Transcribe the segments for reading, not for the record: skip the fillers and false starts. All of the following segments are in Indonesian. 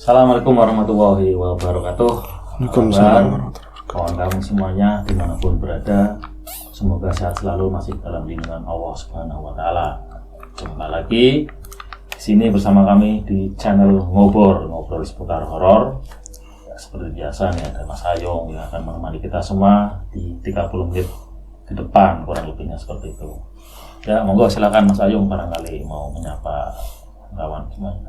Assalamualaikum warahmatullahi wabarakatuh. Waalaikumsalam. Kawan kami semuanya dimanapun berada, semoga sehat selalu, masih dalam lindungan Allah Subhanahu Wa Taala. Jumpa lagi di sini bersama kami di channel ngobrol seputar horor. Ya, seperti biasa nih ada Mas Ayung yang akan menemani kita semua di 30 menit ke depan, kurang lebihnya seperti itu. Ya, monggo silakan Mas Ayung, barangkali mau menyapa kawan semuanya.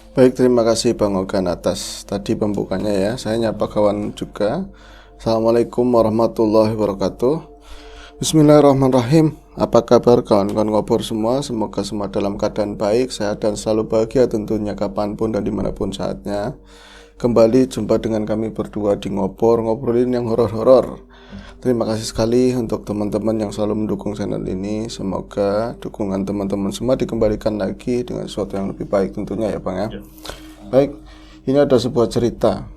Baik, terima kasih Bang Ogan atas tadi pembukanya ya. Saya nyapa kawan juga. Assalamualaikum warahmatullahi wabarakatuh. Bismillahirrahmanirrahim. Apa kabar kawan-kawan ngobrol semua? Semoga semua dalam keadaan baik, sehat dan selalu bahagia tentunya kapanpun dan dimanapun saatnya. Kembali jumpa dengan kami berdua di ngobrolin yang horor-horor. Terima kasih sekali untuk teman-teman yang selalu mendukung channel ini. Semoga dukungan teman-teman semua dikembalikan lagi dengan sesuatu yang lebih baik tentunya ya Bang ya. Baik, ini ada sebuah cerita.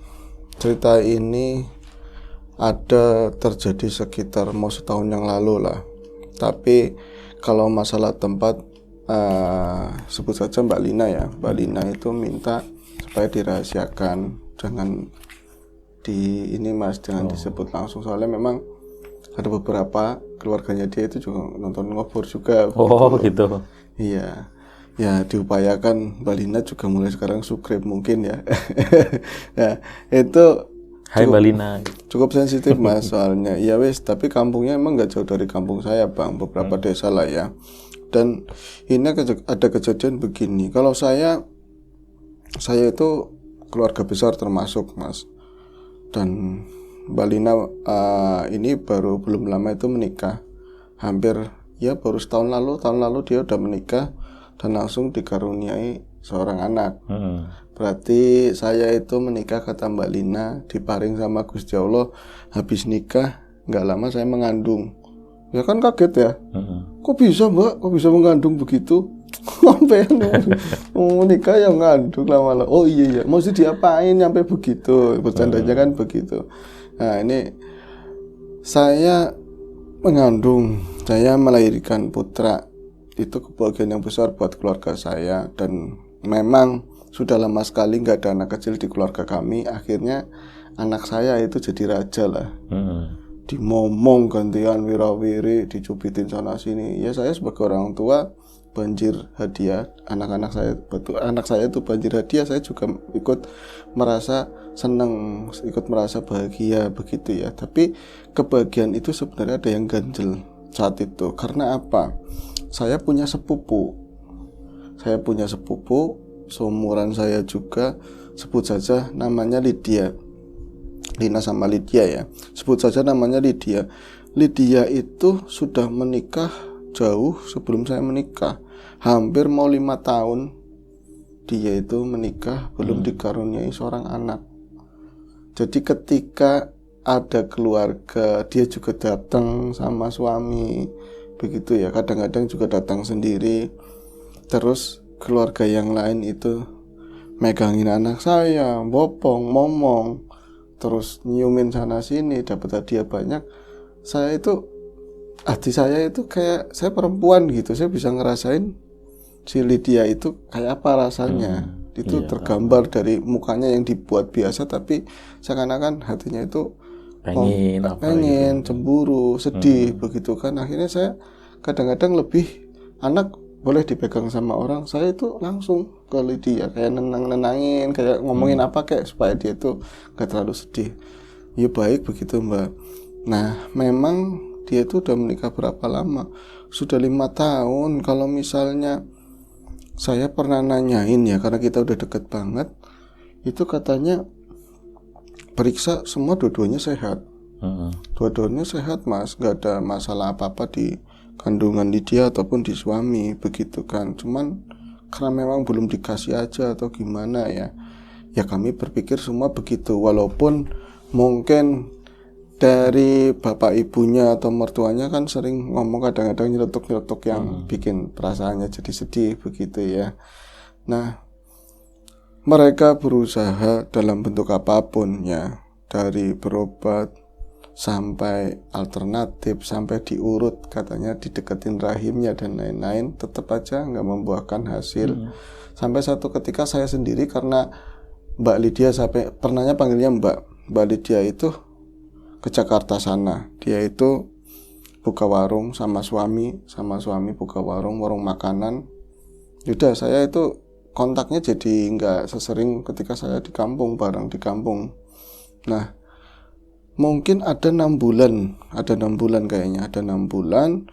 Cerita ini ada terjadi sekitar mau setahun yang lalu lah. Tapi kalau masalah tempat sebut saja Mbak Lina ya. Mbak Lina itu minta supaya dirahasiakan, jangan jangan disebut langsung, soalnya memang ada beberapa keluarganya dia itu juga nonton ngobrol juga. Gitu. Iya. Ya diupayakan Mbak Lina juga mulai sekarang subscribe mungkin ya. Nah, itu Hai Mbak Lina. Cukup sensitif Mas soalnya. Ya wes, tapi kampungnya emang nggak jauh dari kampung saya Bang, beberapa desa lah ya. Dan ini ada kejadian begini. Kalau saya itu keluarga besar termasuk Mas. Dan Mbak Lina ini belum lama itu menikah. Hampir ya baru tahun lalu dia udah menikah dan langsung dikaruniai seorang anak. Berarti saya itu menikah kata Mbak Lina diparing sama Gusti Allah, habis nikah nggak lama saya mengandung. Ya kan kaget ya. Kok bisa Mbak? Kok bisa mengandung begitu? Sampai mau nikah yang ngandung lama-lama. Oh iya, mesti diapain sampai begitu? Bercandanya kan begitu. Nah ini saya mengandung, saya melahirkan putra. Itu kebahagiaan yang besar buat keluarga saya. Dan memang sudah lama sekali nggak ada anak kecil di keluarga kami. Akhirnya anak saya itu jadi raja lah. Dimomong gantian wirawiri, dicubitin sana sini. Ya saya sebagai orang tua banjir hadiah, anak saya itu banjir hadiah, saya juga ikut merasa senang, ikut merasa bahagia begitu ya. Tapi kebahagiaan itu sebenarnya ada yang ganjel saat itu. Karena apa? Saya punya sepupu seumuran saya juga, sebut saja namanya Lydia. Lina sama Lydia ya. Sebut saja namanya Lydia. Lydia itu sudah menikah jauh sebelum saya menikah. Hampir mau 5 tahun dia itu menikah, belum dikaruniai seorang anak. Jadi ketika ada keluarga, dia juga datang sama suami begitu ya. Kadang-kadang juga datang sendiri. Terus keluarga yang lain itu megangin anak saya, bopong, momong, terus nyiumin sana sini, dapat hadiah banyak. Hati saya itu kayak saya perempuan gitu, saya bisa ngerasain si Lydia itu kayak apa rasanya. Itu tergambar dari mukanya yang dibuat biasa, tapi seakan-akan hatinya itu pengen cemburu, sedih begitu kan. Akhirnya saya kadang-kadang lebih anak boleh dipegang sama orang, saya itu langsung ke Lydia kayak nenangin, kayak ngomongin apa kayak supaya dia itu gak terlalu sedih. Ya baik begitu Mbak. Nah memang dia itu udah menikah berapa lama? Sudah 5 tahun. Kalau misalnya saya pernah nanyain ya, karena kita udah deket banget, itu katanya periksa semua dua-duanya sehat. Dua-duanya sehat Mas, gak ada masalah apa-apa di kandungan Lydia ataupun di suami begitu kan. Cuman karena memang belum dikasih aja atau gimana ya. Ya kami berpikir semua begitu, walaupun mungkin dari bapak ibunya atau mertuanya kan sering ngomong kadang-kadang nyeletuk-nyeletuk yang bikin perasaannya jadi sedih begitu ya. Nah mereka berusaha dalam bentuk apapun ya, dari berobat sampai alternatif, sampai diurut katanya dideketin rahimnya dan lain-lain, tetap aja nggak membuahkan hasil. Sampai satu ketika saya sendiri karena Mbak Lydia sampai pernahnya panggilnya Mbak Lydia itu ke Jakarta sana. Dia itu buka warung sama suami buka warung makanan. Udah, saya itu kontaknya jadi nggak sesering ketika saya di kampung, bareng di kampung. Nah, mungkin ada 6 bulan kayaknya, ada 6 bulan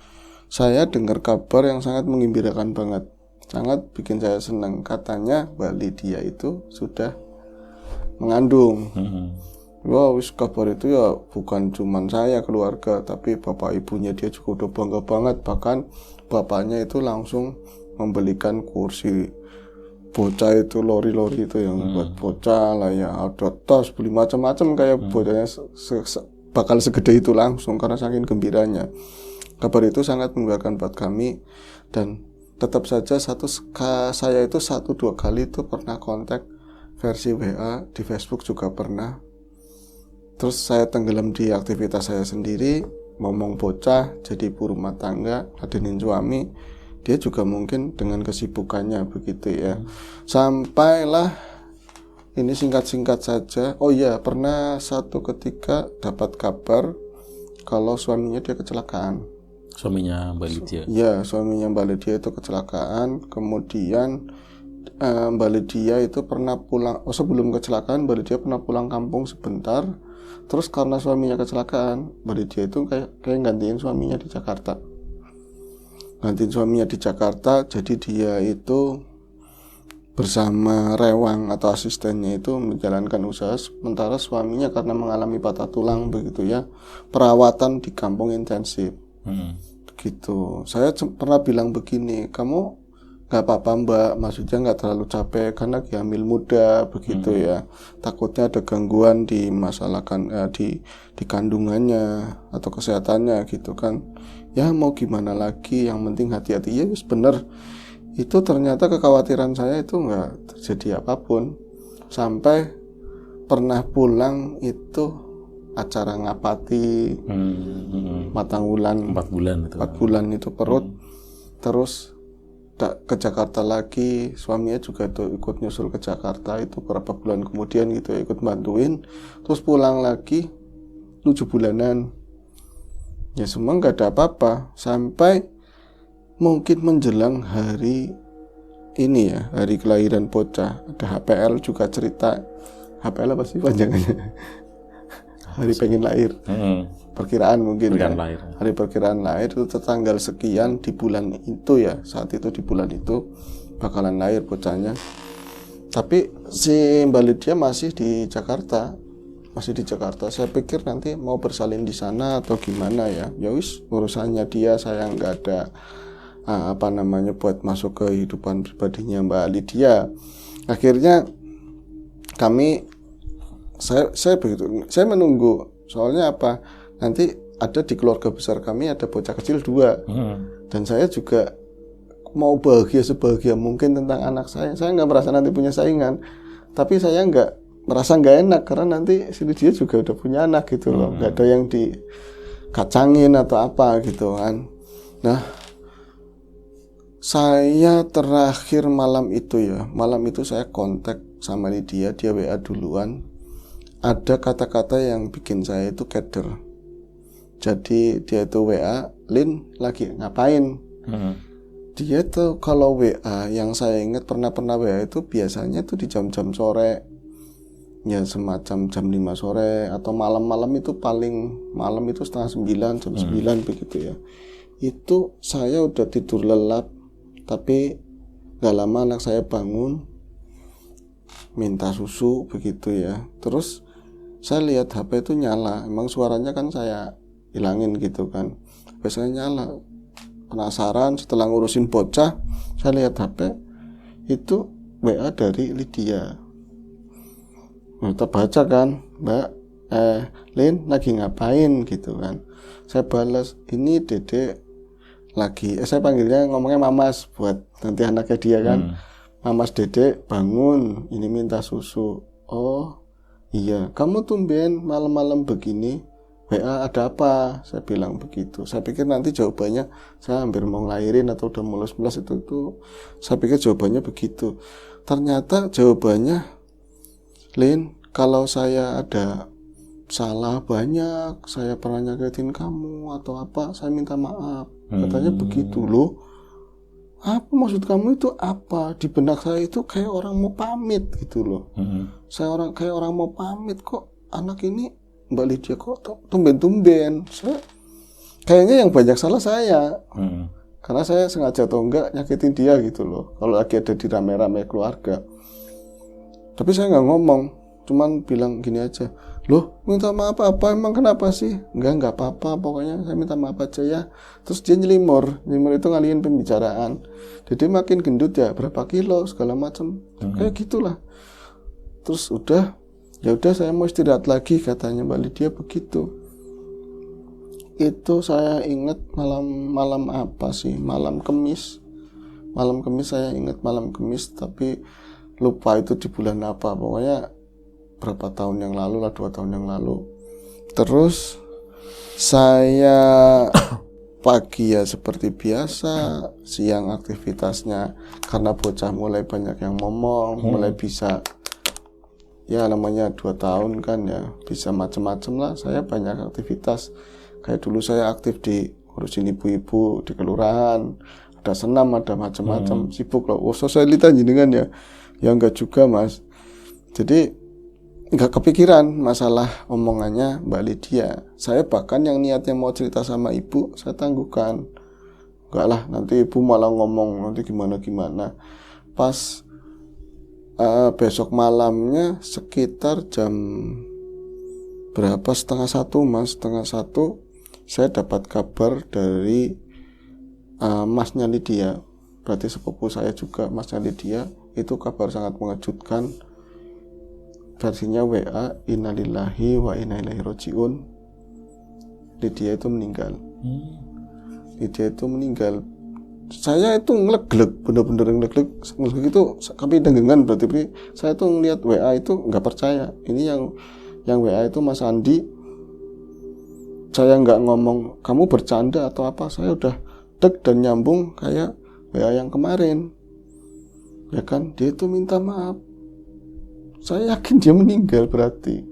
saya dengar kabar yang sangat menggembirakan banget, sangat bikin saya senang. Katanya Mbak Lydia itu sudah mengandung. Wow, kabar itu ya bukan cuman saya keluarga, tapi bapak ibunya dia juga udah bangga banget. Bahkan bapaknya itu langsung membelikan kursi bocah itu, lori-lori itu yang buat bocah lah ya, ada tas, beli macam-macam kayak bocahnya bakal segede itu langsung karena saking gembiranya. Kabar itu sangat membanggakan buat kami. Dan tetap saja saya itu 1-2 kali itu pernah kontak versi WA, di Facebook juga pernah. Terus saya tenggelam di aktivitas saya sendiri, ngomong bocah, jadi ibu rumah tangga, ladenin suami. Dia juga mungkin dengan kesibukannya begitu ya. Sampailah ini singkat-singkat saja. Oh iya, pernah satu ketika dapat kabar kalau suaminya dia kecelakaan. Suaminya Mbak Lydia. Ya, suaminya Mbak Lydia itu kecelakaan. Kemudian Mbak Lydia itu pernah pulang. Sebelum kecelakaan Mbak Lydia pernah pulang kampung sebentar. Terus karena suaminya kecelakaan, Mbak Lydia itu kayak gantiin suaminya di Jakarta. Jadi dia itu bersama rewang atau asistennya itu menjalankan usaha, sementara suaminya karena mengalami patah tulang begitu ya, perawatan di kampung intensif. Begitu. Saya pernah bilang begini, kamu nggak apa-apa Mbak, maksudnya nggak terlalu capek karena lagi hamil muda begitu ya. Takutnya ada gangguan di masalah di kandungannya atau kesehatannya gitu kan. Ya mau gimana lagi, yang penting hati-hati. Ya bener, itu ternyata kekhawatiran saya itu nggak terjadi apapun. Sampai pernah pulang itu acara ngapati matang bulan 4 bulan itu perut. Terus ke Jakarta lagi, suaminya juga tuh ikut nyusul ke Jakarta itu beberapa bulan kemudian gitu ya, ikut bantuin. Terus pulang lagi 7 bulanan ya, semua nggak ada apa-apa sampai mungkin menjelang hari ini ya, hari kelahiran bocah. Ada HPL juga cerita. HPL apa sih panjangannya? Hari pengen lahir. Perkiraan mungkin ya. Hari perkiraan lahir itu tanggal sekian di bulan itu ya, saat itu di bulan itu bakalan lahir bocahnya. Tapi si Mbak Lydia masih di Jakarta. Saya pikir nanti mau bersalin di sana atau gimana ya. Ya wis, urusannya dia, saya nggak ada buat masuk ke kehidupan pribadinya Mbak Lydia. Akhirnya saya menunggu, soalnya apa? Nanti ada di keluarga besar kami ada bocah kecil 2 dan saya juga mau bahagia sebahagia mungkin tentang anak saya. Saya nggak merasa nanti punya saingan, tapi saya merasa nggak enak karena nanti si Lydia juga udah punya anak gitu loh, nggak ada yang dikacangin atau apa gitu kan. Nah, saya terakhir malam itu saya kontak sama Lydia, dia WA duluan. Ada kata-kata yang bikin saya itu keder. Jadi dia itu WA, Lin lagi ngapain? Dia tuh kalau WA yang saya ingat pernah WA itu biasanya tuh di jam-jam sore, ya semacam jam 5 sore atau malam-malam itu, paling malam itu 8:30, jam 9 begitu ya. Itu saya udah tidur lelap, tapi gak lama anak saya bangun minta susu begitu ya. Terus saya lihat HP itu nyala, emang suaranya kan saya hilangin gitu kan, biasanya nyala. Penasaran, setelah ngurusin bocah saya lihat HP itu WA dari Lydia. Kita baca kan, Mbak Lin lagi ngapain gitu kan. Saya balas, ini Dede lagi, saya panggilnya ngomongnya Mamas buat nanti anaknya dia kan. Mamas Dede bangun, ini minta susu. Oh iya, kamu tumben malam-malam begini WA ada apa? Saya bilang begitu. Saya pikir nanti jawabannya saya hampir mau ngelahirin atau udah mulus-mulus itu. Saya pikir jawabannya begitu. Ternyata jawabannya Lin, kalau saya ada salah banyak, saya pernah nyakitin kamu atau apa, saya minta maaf. Katanya begitu. Loh, apa maksud kamu itu apa? Di benak saya itu kayak orang mau pamit gitu loh. Saya kayak orang mau pamit, kok anak ini Mbak Lydia kok tumben-tumben. Kayaknya yang banyak salah saya. Karena saya sengaja atau enggak nyakitin dia gitu loh. Kalau lagi ada di rame-rame keluarga. Tapi saya nggak ngomong, cuman bilang gini aja. Loh, minta maaf apa? Emang kenapa sih? Enggak apa-apa, pokoknya saya minta maaf aja ya. Terus dia nyelimur itu ngalihin pembicaraan. Jadi makin gendut ya, berapa kilo segala macam. Kayak gitulah. Terus ya udah saya mau istirahat lagi katanya Mbak Lydia begitu. Itu saya ingat malam apa sih? Malam Kamis. Malam Kamis saya ingat malam Kamis, tapi lupa itu di bulan apa. Pokoknya berapa tahun yang lalu lah, 2 tahun yang lalu. Terus saya pagi ya seperti biasa, siang aktivitasnya karena bocah mulai banyak yang ngomong, mulai bisa, ya namanya 2 tahun kan ya, bisa macem-macem lah. Saya banyak aktivitas, kayak dulu saya aktif di ngurusin ibu-ibu di kelurahan, ada senam, ada macam-macam, sibuk lah. Oh, sosialita jenengan ya enggak juga mas. Jadi nggak kepikiran masalah omongannya Mbak Lydia. Saya bahkan yang niatnya mau cerita sama ibu, saya tangguhkan. Enggak lah, nanti ibu malah ngomong nanti gimana-gimana. Pas besok malamnya sekitar jam berapa, 12:30 mas, 12:30 saya dapat kabar dari masnya Lydia. Berarti sepupu saya juga, masnya Lydia. Itu kabar sangat mengejutkan. Versinya WA, innalillahi wa inna ilaihi rajiun. Lydia itu meninggal. Lydia itu meninggal. Saya itu ngeleglek, bener-bener ngeleglek itu kami denggengan. Berarti saya tuh ngeliat WA itu nggak percaya. Ini yang WA itu Mas Andi. Saya nggak ngomong kamu bercanda atau apa. Saya udah deg dan nyambung kayak WA yang kemarin. Ya kan, dia itu minta maaf. Saya yakin dia meninggal berarti.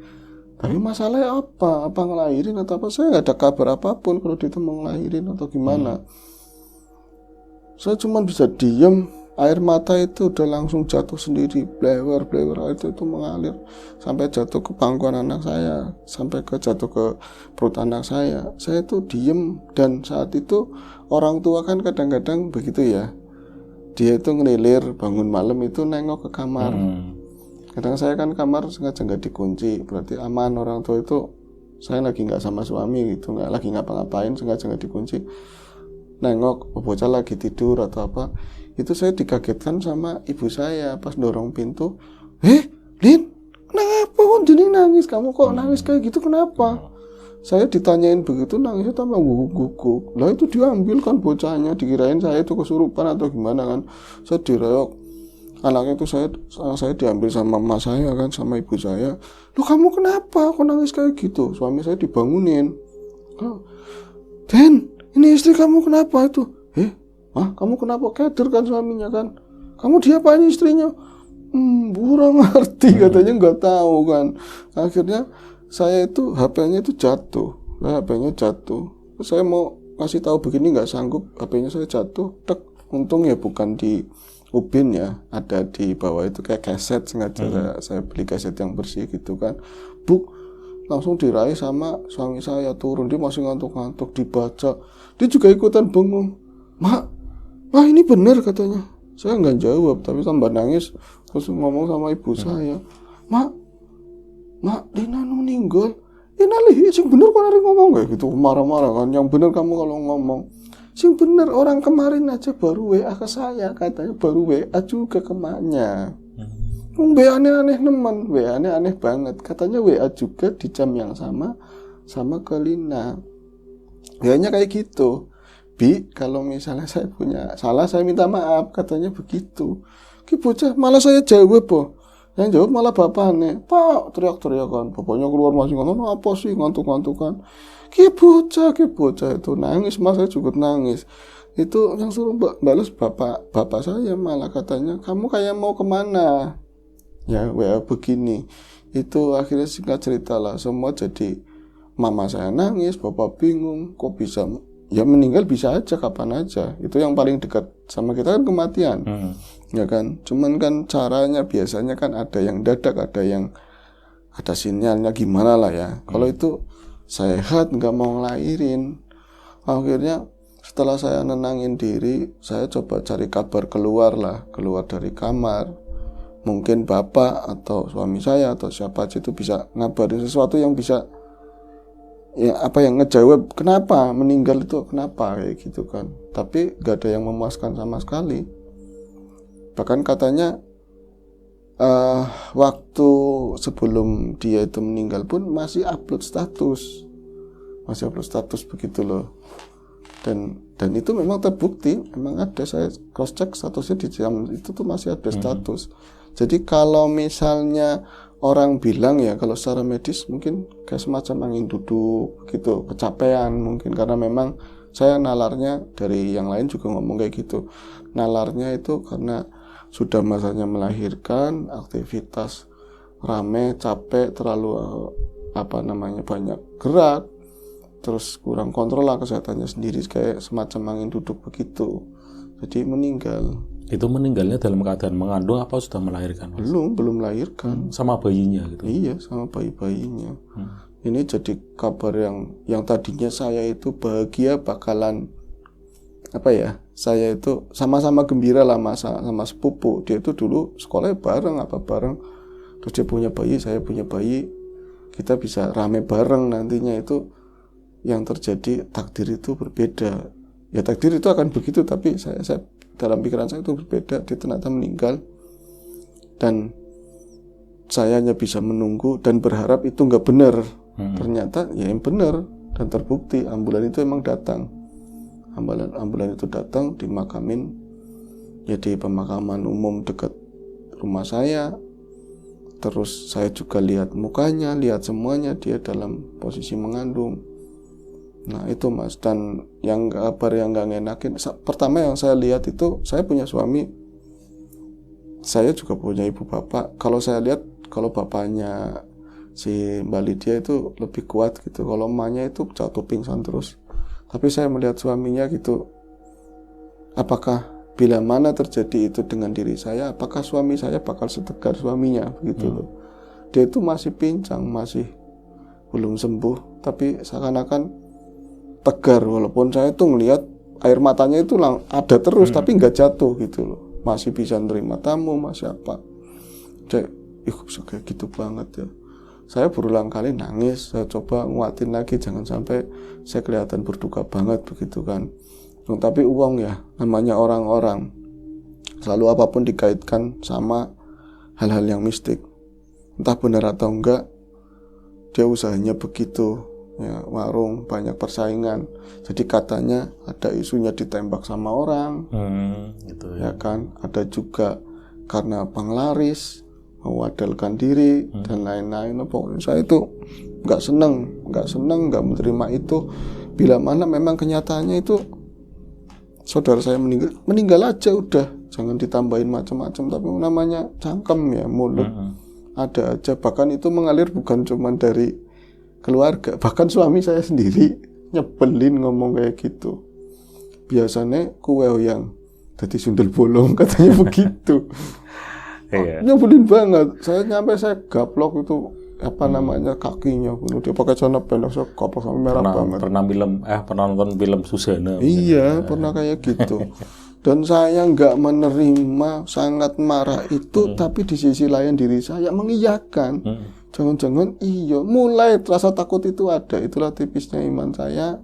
Tapi masalahnya apa? Apa ngelahirin atau apa? Saya nggak ada kabar apapun kalau dia itu mau ngelahirin atau gimana. Saya cuma bisa diem. Air mata itu udah langsung jatuh sendiri. Blewer air itu mengalir. Sampai jatuh ke pangkuan anak saya. Sampai jatuh ke perut anak saya. Saya itu diem. Dan saat itu orang tua kan kadang-kadang begitu ya. Dia itu ngelilir bangun malam itu nengok ke kamar. Kadang saya kan kamar sengaja nggak dikunci, berarti aman. Orang tua itu saya lagi nggak sama suami gitu, nggak lagi ngapa-ngapain, sengaja nggak dikunci. Nengok bocah lagi tidur atau apa, itu saya dikagetkan sama ibu saya pas dorong pintu. Lin, kenapa kok jadi nangis? Kamu kok nangis kayak gitu kenapa? Saya ditanyain begitu, nangisnya tambah guguk. Lah itu diambil kan bocahnya, dikirain saya itu kesurupan atau gimana kan. Saya direok. Anaknya itu saya diambil sama emak saya kan, sama ibu saya. Loh kamu kenapa? Kok nangis kayak gitu? Suami saya dibangunin. Den, ini istri kamu kenapa itu? Kamu kenapa? Keder kan suaminya kan. Kamu diapain istrinya? Kurang ngerti katanya, nggak tahu kan. Akhirnya saya itu HP-nya itu jatuh. HP-nya jatuh. Saya mau kasih tahu begini nggak sanggup. HP-nya saya jatuh. Untung ya bukan di ubin ya, ada di bawah itu kayak kaset, sengaja saya beli kaset yang bersih gitu kan. Langsung diraih sama suami saya, turun, dia masih ngantuk-ngantuk, dibaca, dia juga ikutan bengong. Mak, ini bener katanya. Saya nggak jawab, tapi tambah nangis, terus ngomong sama ibu saya, Mak, Lina meninggal. Lih, sing bener kok nari ngomong kayak gitu, marah-marah kan. Yang bener kamu kalau ngomong. Sing bener, orang kemarin aja baru WA ke saya, katanya baru WA juga ke maknya. WA aneh nemen, WA aneh banget. Katanya WA juga di jam yang sama ke Lina. WA-nya kayak gitu. Bi, kalau misalnya saya punya salah, saya minta maaf, katanya begitu. Ki bocah, malah saya jawab Yang jawab malah bapaknya. Pak, teriak-teriakan. Bapaknya keluar masih ngomong, apa sih ngantuk-ngantukan. Ki bocah itu nangis, mas saya juga nangis. Itu yang suruh balas bapak saya malah katanya, kamu kayak mau kemana? ya WA begini. Itu akhirnya singkat cerita lah, semua jadi mama saya nangis, bapak bingung, kok bisa ya meninggal bisa aja kapan aja. Itu yang paling dekat sama kita kan kematian. Ya kan, cuman kan caranya biasanya kan ada yang dadak, ada sinyalnya gimana lah ya. Kalau itu sehat nggak mau ngelahirin, akhirnya setelah saya nenangin diri, saya coba cari kabar keluar dari kamar. Mungkin bapak atau suami saya atau siapa aja itu bisa ngabarin sesuatu yang bisa ya yang ngejawab kenapa meninggal itu kenapa kayak gitu kan. Tapi nggak ada yang memuaskan sama sekali. Bahkan katanya waktu sebelum dia itu meninggal pun masih upload status begitu loh. Dan itu memang terbukti, memang ada, saya cross check statusnya di jam itu tuh masih ada status. Jadi kalau misalnya orang bilang ya kalau secara medis mungkin kayak semacam angin duduk gitu, kecapean mungkin, karena memang saya nalarnya dari yang lain juga ngomong kayak gitu. Nalarnya itu karena sudah masanya melahirkan, aktivitas rame, capek, terlalu banyak gerak, terus kurang kontrol lah kesehatannya sendiri, kayak semacam angin duduk begitu. Jadi meninggal. Itu meninggalnya dalam keadaan mengandung apa sudah melahirkan, Mas? Belum melahirkan. Sama bayinya gitu. Iya, sama bayinya. Ini jadi kabar yang tadinya saya itu bahagia bakalan saya itu sama-sama gembira lah sama sepupu. Dia itu dulu sekolahnya bareng terus dia punya bayi, saya punya bayi, kita bisa rame bareng nantinya. Itu yang terjadi, takdir itu berbeda. Ya takdir itu akan begitu, tapi saya dalam pikiran saya itu berbeda. Dia ternyata meninggal dan saya hanya bisa menunggu dan berharap itu nggak benar. Ternyata ya yang benar dan terbukti, ambulan itu emang datang. Ambulan itu datang, dimakamin ya di pemakaman umum dekat rumah saya. Terus saya juga lihat mukanya, lihat semuanya, dia dalam posisi mengandung. Nah itu Mas, dan yang kabar yang gak ngenakin, pertama yang saya lihat itu, saya punya suami, saya juga punya ibu bapak. Kalau saya lihat, kalau bapaknya si Mbak Lydia itu lebih kuat gitu, kalau emaknya itu jatuh pingsan terus. Tapi saya melihat suaminya gitu, apakah bila mana terjadi itu dengan diri saya, apakah suami saya bakal setegar suaminya begitu loh. Dia itu masih pincang, masih belum sembuh, tapi seakan-akan tegar, walaupun saya tuh ngelihat air matanya itu ada terus tapi nggak jatuh gitu loh, masih bisa nerima tamu, masih apa. Saya bisa kayak gitu banget ya. Saya berulang kali nangis, saya coba nguatin lagi jangan sampai saya kelihatan berduka banget begitu kan. Tapi uang ya, namanya orang-orang selalu apapun dikaitkan sama hal-hal yang mistik, entah benar atau enggak, dia usahanya begitu. Ya, warung banyak persaingan, jadi katanya ada isunya ditembak sama orang, gitu ya kan. Ada juga karena penglaris mewadalkan diri dan lain-lain. Pokoknya saya itu nggak seneng, nggak menerima itu. Bila mana memang kenyataannya itu saudara saya meninggal aja udah, jangan ditambahin macam-macam. Tapi namanya cangkem ya, mulut ada aja. Bahkan itu mengalir bukan cuma dari keluarga, bahkan suami saya sendiri nyebelin ngomong kayak gitu. Biasanya kue yang jadi sundel bolong katanya begitu. Nyebelin banget. Saya gaplok itu kakinya bunuh dia pakai celana pendek, saya gaplok sampai merah banget. Pernah nonton film Susana. Iya, pernah kayak gitu. Dan saya nggak menerima, sangat marah itu, tapi di sisi lain diri saya mengiyakan. Jangan-jangan iya, mulai rasa takut itu ada. Itulah tipisnya iman saya.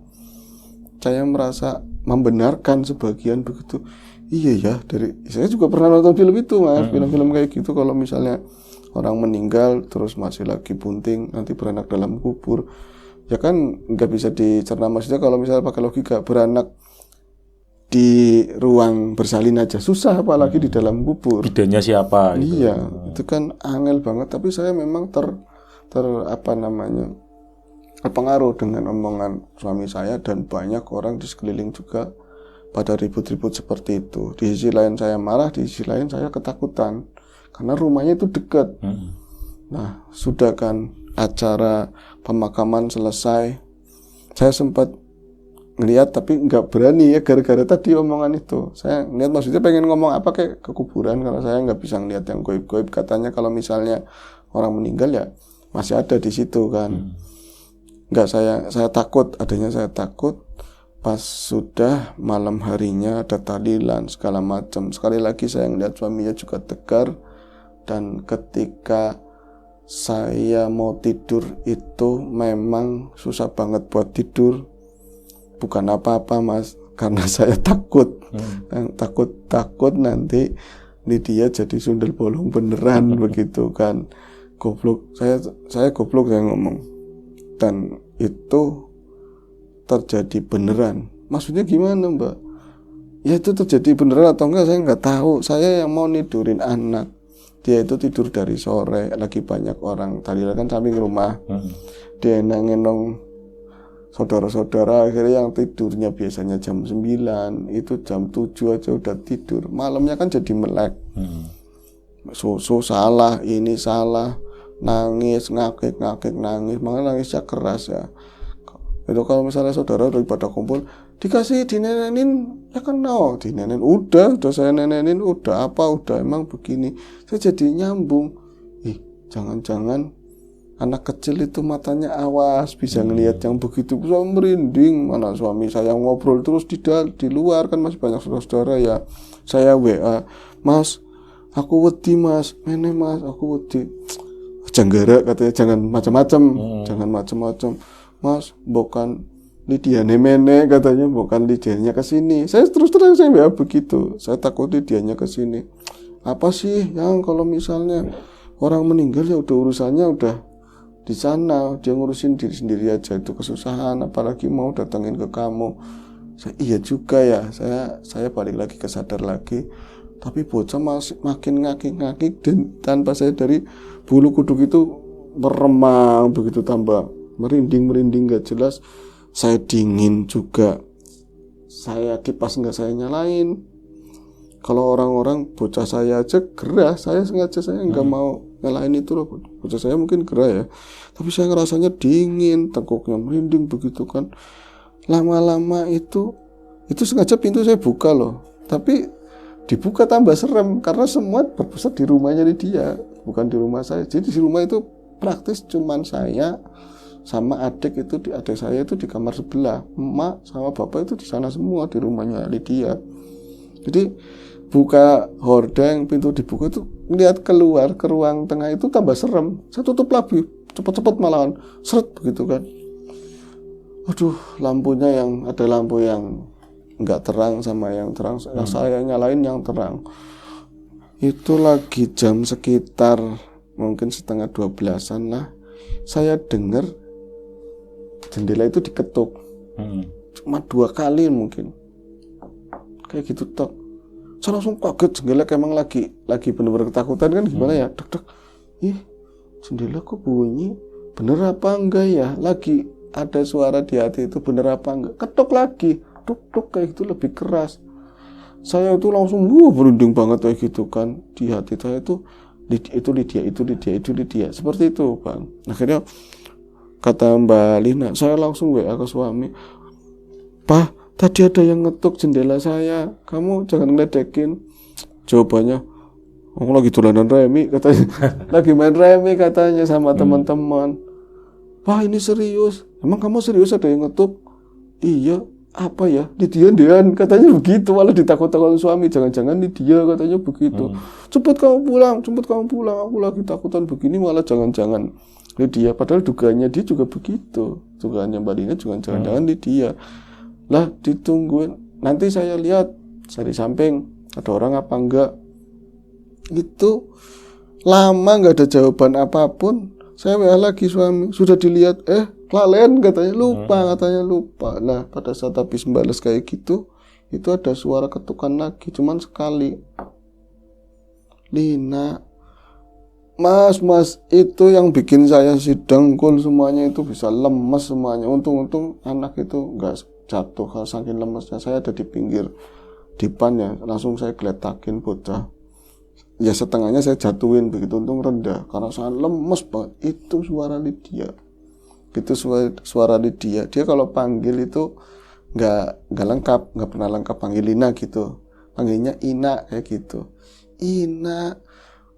Saya merasa membenarkan sebagian begitu. Iya ya, saya juga pernah nonton film itu Mas, film-film kayak gitu. Kalau misalnya orang meninggal terus masih lagi bunting, nanti beranak dalam kubur, ya kan nggak bisa dicerna. Maksudnya kalau misalnya pakai logika, beranak di ruang bersalin aja susah, apalagi di dalam kubur. Bidanya siapa? Gitu. Iya, itu kan angel banget. Tapi saya memang terpengaruh dengan omongan suami saya dan banyak orang di sekeliling juga pada ribut-ribut seperti itu. Di sisi lain saya marah, di sisi lain saya ketakutan karena rumahnya itu dekat. Nah, sudah kan acara pemakaman selesai, saya sempat ngeliat tapi nggak berani ya gara-gara tadi omongan itu. Saya ngeliat maksudnya pengen ngomong apa kayak ke kuburan, kalau saya nggak bisa ngeliat yang goib-goib. Katanya kalau misalnya orang meninggal ya masih ada di situ kan. Nggak, saya takut, adanya saya takut. Pas sudah malam harinya ada tahlilan segala macam. Sekali lagi saya ngeliat suaminya juga tegar, dan ketika saya mau tidur itu memang susah banget buat tidur. Bukan apa-apa Mas, karena saya takut. Takut nanti Lydia jadi sundel bolong beneran begitu kan. Goblok, saya goblok saya ngomong. Dan itu terjadi beneran. Maksudnya gimana Mbak? Ya itu terjadi beneran atau enggak saya nggak tahu. Saya yang mau nidurin anak, dia itu tidur dari sore, lagi banyak orang. Tadi kan samping rumah, dia ngenong saudara-saudara, akhirnya yang tidurnya biasanya jam 9, itu jam 7 aja udah tidur. Malamnya kan jadi melek. Susu salah, ini salah, nangis, ngakik nangis, makanya nangisnya keras ya. Itu kalau misalnya saudara daripada kumpul dikasih dinenenin, ya kan dinenenin, udah saya nenenin, udah emang begini. Saya jadi nyambung, jangan-jangan anak kecil itu matanya awas, bisa ngelihat yang begitu. Saya merinding, mana suami saya ngobrol terus di luar kan masih banyak saudara ya. Saya WA, Mas, aku wedi Mas, Mas, aku wedi. Janggara katanya, jangan macam-macam. Mas, bukan Lydia nemene katanya, bukan Lydianya kesini. Saya terus terang saya WA begitu. Saya takut Lydianya kesini. Apa sih yang kalau misalnya orang meninggal ya udah urusannya udah di sana, dia ngurusin diri sendiri aja, itu kesusahan, apalagi mau datangin ke kamu. Iya juga ya, saya balik lagi kesadar lagi. Tapi bocah masih makin ngakik dan tanpa saya dari bulu kuduk itu meremang begitu, tambah merinding gak jelas. Saya dingin juga, saya kipas nggak saya nyalain. Kalau orang-orang bocah saya aja gerah, saya sengaja saya nggak mau nyalain itu loh. Bocah saya mungkin gerah ya, tapi saya ngerasanya dingin, tengkuknya merinding begitu kan. Lama-lama itu sengaja pintu saya buka loh, tapi dibuka tambah serem karena semua berpusat di rumahnya dia, bukan di rumah saya. Jadi di rumah itu praktis cuman saya sama adik saya itu di kamar sebelah, emak sama bapak itu di sana semua di rumahnya Lydia. Jadi buka hordeng, pintu dibuka itu lihat keluar ke ruang tengah itu tambah serem. Saya tutup lagi cepet-cepet malahan seret begitu kan. Aduh, lampunya ada lampu yang enggak terang sama yang terang. Yang saya nyalain yang terang. Itu lagi jam sekitar mungkin 11:30 lah. Saya dengar jendela itu diketuk. Cuma 2 kali mungkin. Kayak gitu tok. Saya langsung kaget, jendela emang lagi bener-bener ketakutan kan, gimana ya? Dek. Jendela kok bunyi? Bener apa enggak ya? Lagi ada suara di hati itu, bener apa enggak? Ketuk lagi. Tuk kayak gitu lebih keras. Saya itu langsung berunding banget kayak gitu kan. Di hati saya itu Lydia. Seperti itu, Bang. Akhirnya kata Mbak Lina, saya langsung WA ke suami. Pak, tadi ada yang ngetuk jendela saya. Kamu jangan ngeledekin. Jawabannya, aku lagi dolanan remi katanya. Lagi main remi katanya sama teman-teman. Pak, ini serius. Emang kamu serius ada yang ngetuk? Iya. Apa ya? Lydian katanya begitu. Malah ditakut-takutin suami. Jangan-jangan Lydia katanya begitu. Cepet kamu pulang. Aku lagi takutan begini. Malah jangan-jangan Lydia, padahal dugaannya dia juga begitu. Dugaannya Mbak Lina juga jangan-jangan Lydia. Lah ditungguin, nanti saya lihat dari samping ada orang apa enggak. Itu lama nggak ada jawaban apapun. Saya WA lagi suami, sudah dilihat, kelalen katanya lupa. Nah pada saat habis balas kayak gitu, itu ada suara ketukan lagi, cuman sekali. Lina, Mas, itu yang bikin saya si dengkul semuanya itu bisa lemes semuanya. Untung anak itu nggak jatuh. Kalau saking lemesnya, saya ada di pinggir dipan ya, langsung saya geletakin bocah. Ya setengahnya saya jatuhin, begitu untung rendah karena sangat lemes banget. Itu suara Lydia. Itu suara Lydia. Dia kalau panggil itu nggak lengkap, nggak pernah lengkap panggil Lina gitu. Panggilnya Ina kayak gitu. Ina.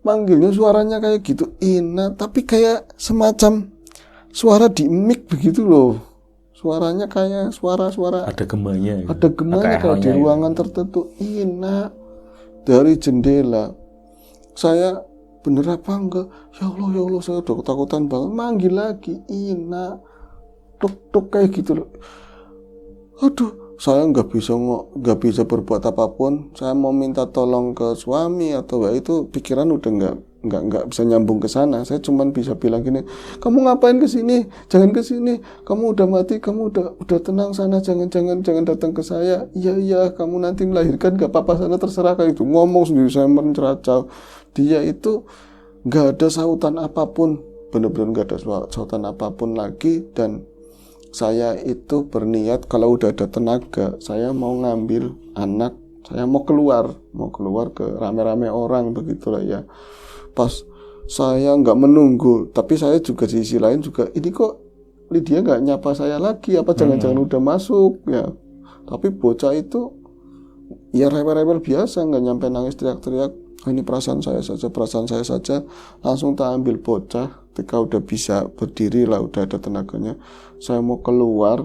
Manggilnya suaranya kayak gitu, Ina, tapi kayak semacam suara di mic begitu loh. Suaranya kayak suara-suara Ada gemanya. ada gemanya kayak di ruangan tertentu. Ina dari jendela. Saya bener apa enggak? Ya Allah, saya udah ketakutan banget. Manggil lagi, Ina, tuk kayak gitu loh. Aduh, saya nggak bisa berbuat apapun. Saya mau minta tolong ke suami atau itu pikiran udah nggak bisa nyambung ke sana. Saya cuma bisa bilang gini, kamu ngapain ke sini? Jangan ke sini. Kamu udah mati, kamu udah tenang sana. Jangan datang ke saya. Iya, kamu nanti melahirkan nggak apa-apa sana, terserah kayak itu. Ngomong sendiri saya menceracau. Dia itu nggak ada sautan apapun, benar-benar nggak ada sautan apapun lagi. Dan saya itu berniat kalau udah ada tenaga, saya mau ngambil anak, saya mau keluar ke rame-rame orang begitulah ya. Pas saya nggak menunggu, tapi saya juga di sisi lain juga, ini kok Lydia nggak nyapa saya lagi, apa jangan-jangan udah masuk ya. Tapi bocah itu ya rewel-rewel biasa, nggak nyampe nangis teriak-teriak. Ini perasaan saya saja. Langsung tak ambil bocah. Ketika udah bisa berdiri lah, udah ada tenaganya, saya mau keluar.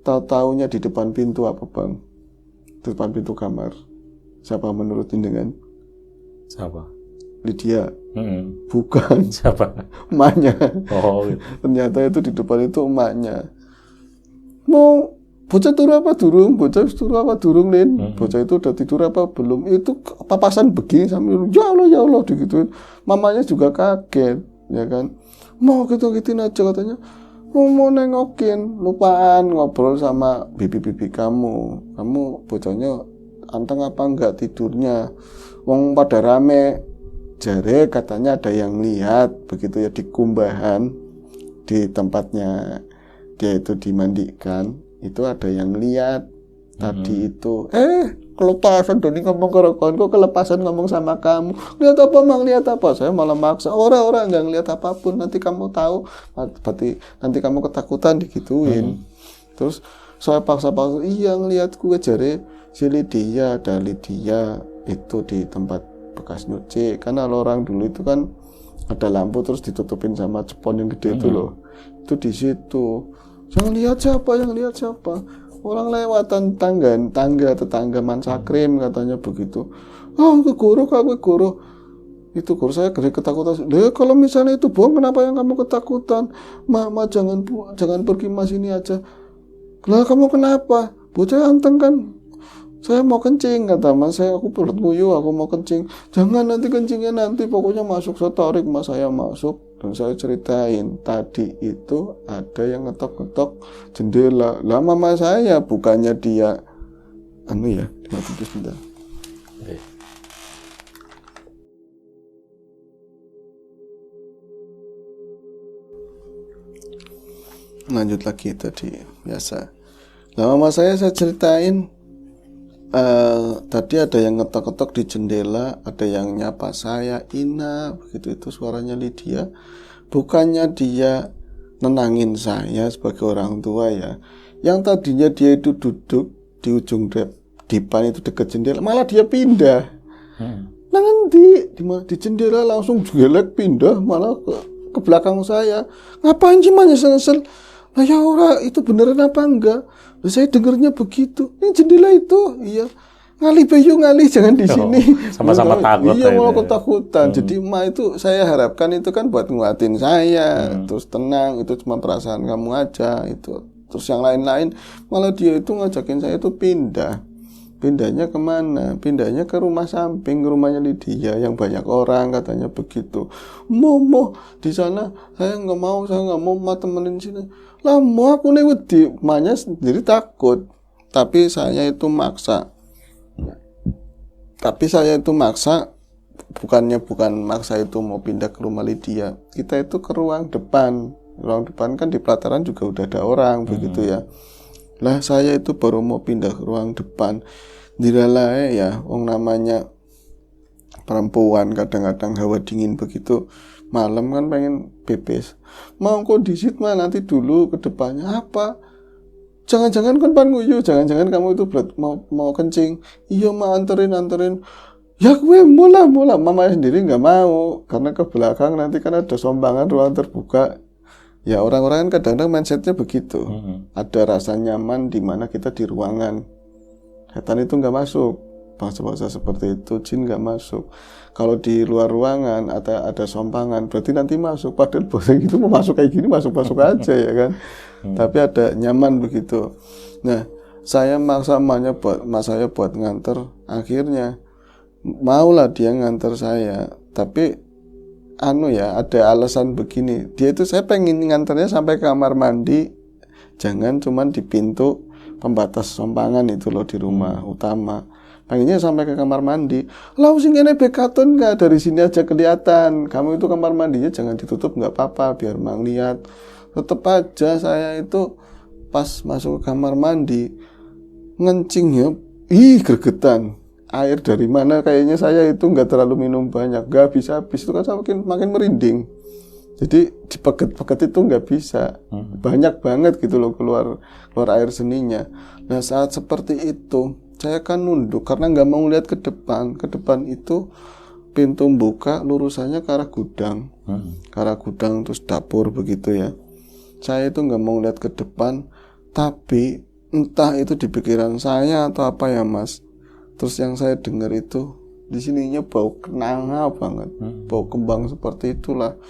Tahu-taunya di depan pintu apa bang? Di depan pintu kamar. Siapa menurut dengan? Siapa? Lydia. Bukan. Siapa? Emaknya. Oh gitu. Ternyata itu di depan itu emaknya. Mau bocah turu apa durung Lin? Bocah itu udah tidur apa belum? Itu papasan begini sambil ya Allah digituin. Mamanya juga kaget, ya kan? Mau gitu-gituin aja katanya. Mau nengokin, lupaan ngobrol sama bibi kamu. Kamu bocahnya anteng apa enggak tidurnya? Wong pada rame. Jare katanya ada yang lihat begitu ya di kumbahan di tempatnya dia itu dimandikan. Itu ada yang lihat tadi itu kelepasan Doni ngomong ke rekan kok kelepasan ngomong sama kamu, lihat apa mang, lihat apa? Saya malah maksa, orang nggak ngelihat apapun, nanti kamu tahu, berarti nanti kamu ketakutan digituin. Terus saya paksa iya ngelihat gue, jare si Lydia, ada Lydia itu di tempat bekas nyuci, karena orang dulu itu kan ada lampu terus ditutupin sama cepon yang gede itu loh, itu di situ. Yang lihat siapa? Orang lewatan tetangga Mansakrim katanya begitu. Ke guru. Itu guru saya gede ketakutan. Kalau misalnya itu bohong, kenapa yang kamu ketakutan? Mama jangan pergi mas ini aja. Lah kamu kenapa? Bocah anteng kan. Saya mau kencing kata mas, aku perut nguyuh, aku mau kencing. Jangan nanti kencingnya nanti, pokoknya masuk, saya tarik mas, saya masuk. Dan saya ceritain tadi itu ada yang ngetok-ngetok jendela. Lah mama saya, bukannya dia dimati sebentar. Lanjut lagi tadi biasa. Lah mama saya ceritain tadi ada yang ngetok-ngetok di jendela, ada yang nyapa saya, Ina, begitu. Itu suaranya Lydia. Bukannya dia nenangin saya sebagai orang tua ya. Yang tadinya dia itu duduk di ujung dipan itu dekat jendela, malah dia pindah. Nah nanti di jendela langsung jelek pindah malah ke belakang saya. Ngapain sih nyesel-nyesel? Nah ya ora, itu beneran apa enggak? Saya dengernya begitu. Ini jendela itu, iya. Ngali jangan di sini. Sama-sama takut. Iya, malah ketakutan. Jadi itu saya harapkan itu kan buat nguatin saya. Terus tenang, itu cuma perasaan kamu aja itu. Terus yang lain-lain malah dia itu ngajakin saya itu pindah. Pindahnya kemana? Pindahnya ke rumah samping, rumahnya Lydia yang banyak orang katanya begitu. Mau di sana saya nggak mau temenin sini. Lah mau aku nih wedi, emaknya sendiri takut. Tapi saya itu maksa, bukan maksa itu mau pindah ke rumah Lydia. Kita itu ke ruang depan kan di pelataran juga udah ada orang begitu ya. Lah saya itu baru mau pindah ke ruang depan. Diralae ya, wong namanya perempuan kadang-kadang hawa dingin begitu. Malam kan pengen bebas. Mau kondisi mah nanti dulu ke depannya apa? Jangan-jangan kan pan nguyu, jangan-jangan kamu itu mau kencing. Iya mah anterin. Ya gue mula mama sendiri nggak mau karena ke belakang nanti kan ada sombangan ruang terbuka. Ya orang-orang kan kadang-kadang mindsetnya begitu. Ada rasa nyaman di mana kita di ruangan. Setan itu nggak masuk. Bangsa-bangsa seperti itu jin nggak masuk. Kalau di luar ruangan ada sombangan berarti nanti masuk. Padahal bosnya gitu mau masuk kayak gini masuk aja ya kan. Tapi ada nyaman begitu. Nah saya maksa mas saya buat nganter. Akhirnya maulah dia nganter saya. Tapi ada alasan begini. Dia itu saya pengen nganternya sampai kamar mandi. Jangan cuman di pintu pembatas sombangan itu loh di rumah utama. Pengennya sampai ke kamar mandi. Lah sing ngene bekaton enggak dari sini aja kelihatan. Kamu itu kamar mandinya jangan ditutup enggak apa-apa biar mang lihat. Tetep aja saya itu pas masuk ke kamar mandi ngencingnya gregetan. Air dari mana kayaknya saya itu enggak terlalu minum banyak. Enggak bisa habis itu kan saya makin merinding. Jadi dipeget-peget itu enggak bisa. Banyak banget gitu loh keluar air seninya. Nah, saat seperti itu saya kan nunduk karena nggak mau lihat ke depan. Ke depan itu pintu buka lurusannya ke arah gudang. Ke arah gudang terus dapur begitu ya. Saya itu nggak mau lihat ke depan, tapi entah itu di pikiran saya atau apa ya mas. Terus yang saya dengar itu di sininya bau kenanga banget, bau kembang seperti itulah.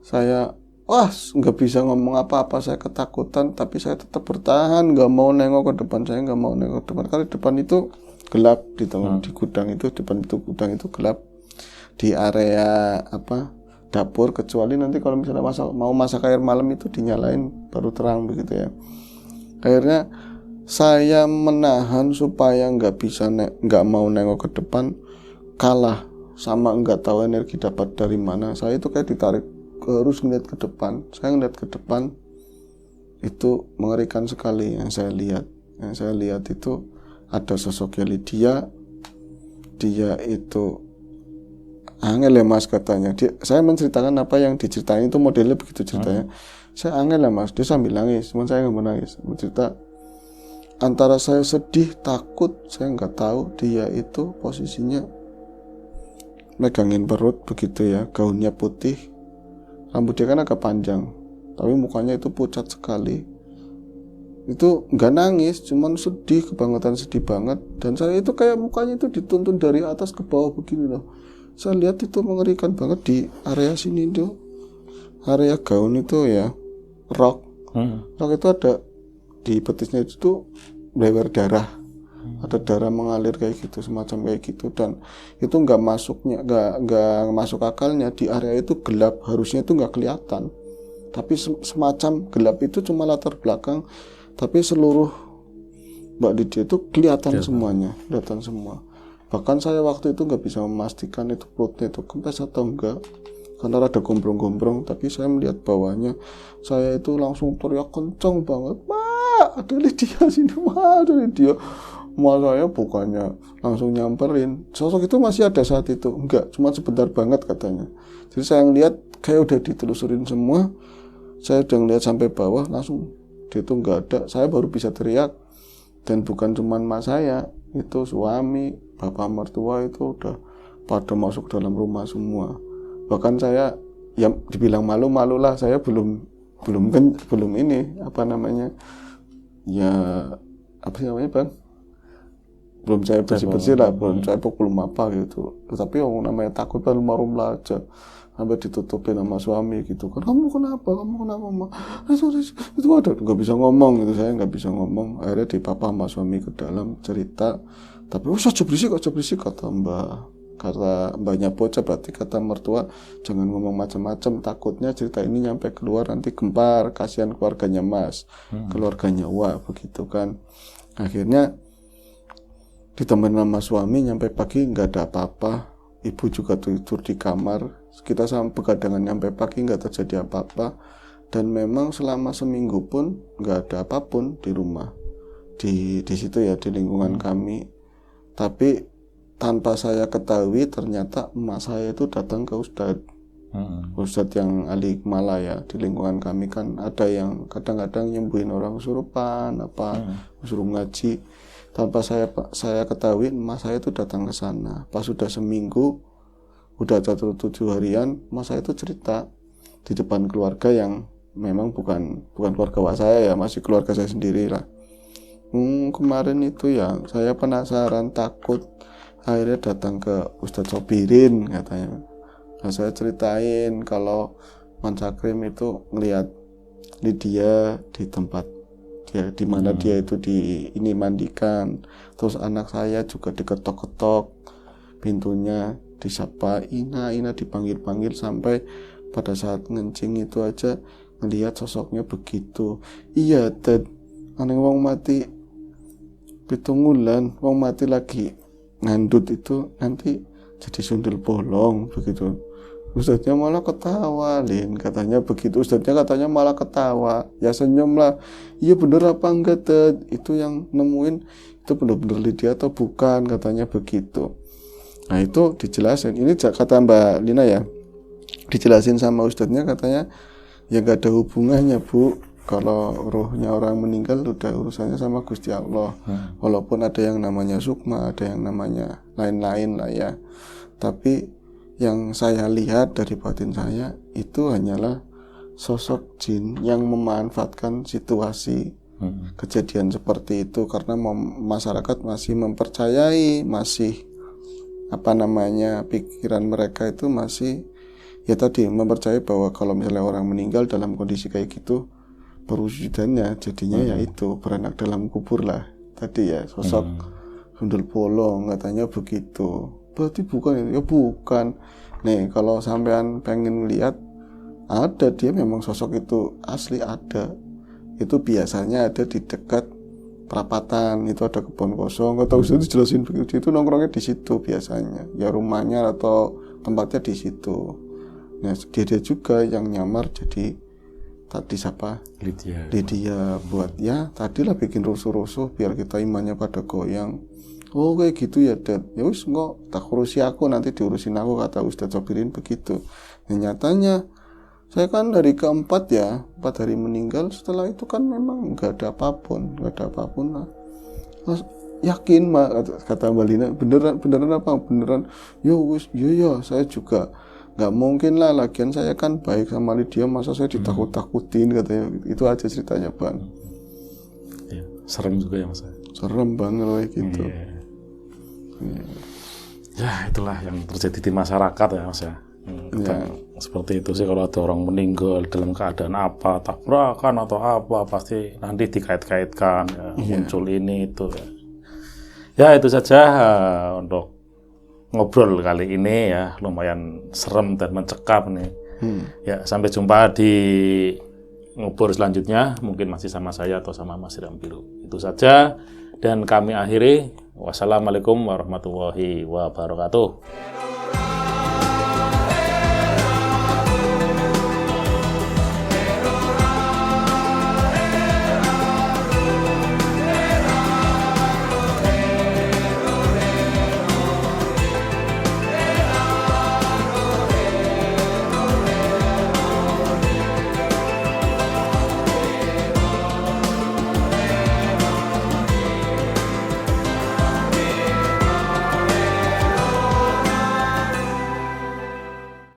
Saya nggak bisa ngomong apa-apa, saya ketakutan, tapi saya tetap bertahan, nggak mau nengok ke depan. Saya nggak mau nengok ke depan karena depan itu gelap di gudang itu, depan itu gudang itu gelap di area dapur, kecuali nanti kalau misalnya mau masak air malam itu dinyalain baru terang begitu ya. Akhirnya saya menahan supaya nggak mau nengok ke depan, kalah sama nggak tahu energi dapat dari mana. Saya itu kayak ditarik harus ngeliat ke depan. Saya ngeliat ke depan itu mengerikan sekali yang saya lihat. Yang saya lihat itu ada sosoknya Lydia. Dia itu angel ya mas katanya. Saya menceritakan apa yang diceritain itu modelnya begitu ceritanya. Saya angel ya mas. Dia sambil nangis. Cuman saya nggak mau nangis. Mencerita antara saya sedih, takut, saya nggak tahu. Dia itu posisinya megangin perut begitu ya. Gaunnya putih. Rambut dia kan agak panjang, tapi mukanya itu pucat sekali. Itu nggak nangis, cuman sedih, kebangetan sedih banget. Dan saya itu kayak mukanya itu dituntun dari atas ke bawah begini loh. Saya lihat itu mengerikan banget di area sini tuh, area gaun itu ya, rok itu ada di betisnya itu tuh blewer darah. Ada darah mengalir kayak gitu, semacam kayak gitu. Dan itu nggak masuk akalnya. Di area itu gelap, harusnya itu nggak kelihatan, tapi semacam gelap itu cuma latar belakang, tapi seluruh Mbak Lydia itu kelihatan semuanya, kelihatan semua. Bahkan saya waktu itu nggak bisa memastikan itu perutnya itu kempes atau enggak karena ada gombrong-gombrong, tapi saya melihat bawahnya. Saya itu langsung teriak kenceng banget, "Ma, ada Lydia sini, Ma, ada Lydia." Mas saya bukannya langsung nyamperin, sosok itu masih ada saat itu, enggak, cuma sebentar banget katanya. Jadi saya ngeliat kayak udah ditelusurin semua, saya udah ngeliat sampai bawah, langsung dia itu enggak ada. Saya baru bisa teriak, dan bukan cuma mas saya, itu suami, bapak mertua itu udah pada masuk dalam rumah semua. Bahkan saya ya dibilang malu-malu lah, saya belum ini ya apa sih namanya bang, belum saya bersih-bersih lah, belum saya belum apa gitu. Tapi yang namanya takut kan marum aja sampai ditutupin sama suami gitu kan. Kamu kenapa Ma? Itu ada nggak bisa ngomong gitu, saya nggak bisa ngomong. Akhirnya di papa sama suami ke dalam cerita. Tapi aja berisik kata mbaknya bocah, berarti kata mertua jangan ngomong macam-macam, takutnya cerita ini nyampe keluar nanti gempar, kasihan keluarganya mas, keluarganya Wak begitu kan. Akhirnya ditemenin sama suami nyampe pagi nggak ada apa-apa, ibu juga tidur di kamar, kita sama begadangan nyampe pagi nggak terjadi apa-apa. Dan memang selama seminggu pun nggak ada apapun di rumah, di situ ya, di lingkungan kami. Tapi tanpa saya ketahui ternyata emak saya itu datang ke Ustadz yang ahli Hikmalah ya. Di lingkungan kami kan ada yang kadang-kadang nyembuhin orang kesurupan suruh ngaji. Tanpa saya ketahui emak saya itu datang ke sana. Pas sudah seminggu, udah 7 harian, emak saya itu cerita di depan keluarga yang memang bukan keluarga wak saya ya, masih keluarga saya sendiri lah. Kemarin itu ya saya penasaran, takut, akhirnya datang ke Ustadz Sobirin katanya. Nah, saya ceritain kalau Mansakrim itu ngelihat Lydia di tempat dia di mana dia itu ini mandikan. Terus anak saya juga diketok-ketok pintunya, disapa Ina dipanggil-panggil, sampai pada saat ngencing itu aja ngelihat sosoknya begitu. Iya, Dad, aneh wong mati 7 wulan, wong mati lagi ngandut itu nanti jadi sundel bolong begitu. Ustadznya malah ketawa, Lin, katanya begitu. Ustadznya katanya malah ketawa, ya senyum lah. Iya bener apa enggak, Dad? Itu yang nemuin itu bener-bener Lydia atau bukan, katanya begitu. Nah itu dijelasin, ini kata Mbak Lina ya, dijelasin sama ustadznya, katanya ya gak ada hubungannya, Bu. Kalau rohnya orang meninggal udah urusannya sama Gusti Allah. Walaupun ada yang namanya sukma, ada yang namanya lain-lain lah ya. Tapi yang saya lihat dari batin saya itu hanyalah sosok jin yang memanfaatkan situasi kejadian seperti itu, karena masyarakat masih mempercayai, masih pikiran mereka itu masih ya tadi mempercayai bahwa kalau misalnya orang meninggal dalam kondisi kayak gitu, perwujudannya jadinya ya itu beranak dalam kubur lah tadi ya, sosok sundel bolong katanya begitu. Berarti bukan ya? Bukan. Nih kalau sampean pengen lihat, ada, dia memang sosok itu asli ada. Itu biasanya ada di dekat perapatan, itu ada kebun kosong. Kata Ustaz itu jelasin begitu, itu nongkrongnya di situ biasanya. Ya rumahnya atau tempatnya di situ. Nah dia juga yang nyamar jadi tadi siapa? Lydia buat ya tadilah bikin rusuh-rusuh biar kita imannya pada goyang. Oh kayak gitu ya, Dad. Ya wis nggak, tak urusi aku, nanti diurusin aku, kata Ustadz Sobirin begitu. Nah, nyatanya saya kan hari keempat ya, 4 hari meninggal. Setelah itu kan memang nggak ada apapun lah. Mas, yakin kata Mbak Lina, beneran apa? Beneran? Yo wis, yo saya juga nggak mungkin lah. Lagian saya kan baik sama Lydia, masa saya ditakut-takutin, katanya. Itu aja ceritanya, Bang. Ya, serem juga ya Mas. Serem banget kayak gitu. Ya itulah yang terjadi di masyarakat ya Mas ya. Seperti itu sih, kalau ada orang meninggal dalam keadaan apa, tabrakan atau apa, pasti nanti dikait-kaitkan ya, muncul ini itu ya. Ya itu saja untuk ngobrol kali ini ya, lumayan serem dan mencekam nih. Ya sampai jumpa di ngobrol selanjutnya, mungkin masih sama saya atau sama Mas Hiram Biru. Itu saja dan kami akhiri. Wassalamualaikum warahmatullahi wabarakatuh.